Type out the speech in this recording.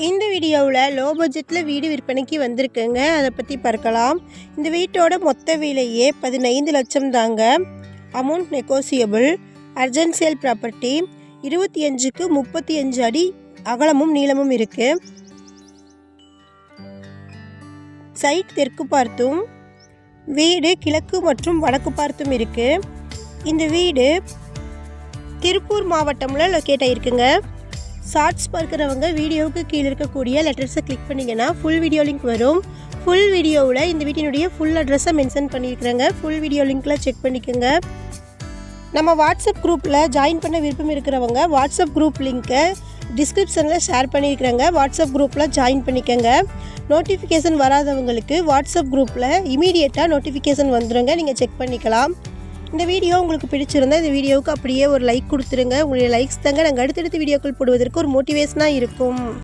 இந்த வீடியோவில் லோ பட்ஜெட்டில் வீடு விற்பனைக்கு வந்திருக்குங்க. அதை பற்றி பார்க்கலாம். இந்த வீட்டோட மொத்த விலையே 15 லட்சம் தாங்க. Amount negotiable. Urgent sale property. 25க்கு 35 அடி அகலமும் நீளமும் இருக்குது. சைட் தெற்கு பார்த்தும் வீடு கிழக்கு மற்றும் வடக்கு பார்த்தும் இருக்குது. இந்த வீடு திருப்பூர் மாவட்டமில் லொக்கேட் ஆகிருக்குங்க. ஷார்ட்ஸ் பார்க்குறவங்க வீடியோவுக்கு கீழே இருக்கக்கூடிய லெட்டர்ஸை கிளிக் பண்ணிங்கன்னா ஃபுல் வீடியோ லிங்க் வரும். ஃபுல் வீடியோவில் இந்த வீட்டினுடைய ஃபுல் அட்ரஸை மென்ஷன் பண்ணியிருக்கிறேங்க. ஃபுல் வீடியோ லிங்க்கில் செக் பண்ணிக்கோங்க. நம்ம வாட்ஸ்அப் குரூப்பில் ஜாயின் பண்ண விருப்பம் இருக்கிறவங்க வாட்ஸ்அப் குரூப் லிங்க்கை டிஸ்கிரிப்ஷனில் ஷேர் பண்ணியிருக்கிறேங்க. வாட்ஸ்அப் குரூப்பில் ஜாயின் பண்ணிக்கோங்க. நோட்டிஃபிகேஷன் வராதவங்களுக்கு வாட்ஸ்அப் குரூப்பில் இமீடியட்டாக நோட்டிஃபிகேஷன் வந்துடுங்க. நீங்கள் செக் பண்ணிக்கலாம். இந்த வீடியோ உங்களுக்கு பிடிச்சிருந்தா இந்த வீடியோவுக்கு அப்படியே ஒரு லைக் கொடுத்துருங்க. உங்களுடைய லைக்ஸ் தாங்க நாங்கள் அடுத்தடுத்த வீடியோக்கள் போடுவதற்கு ஒரு மோட்டிவேஷனாக இருக்கும்.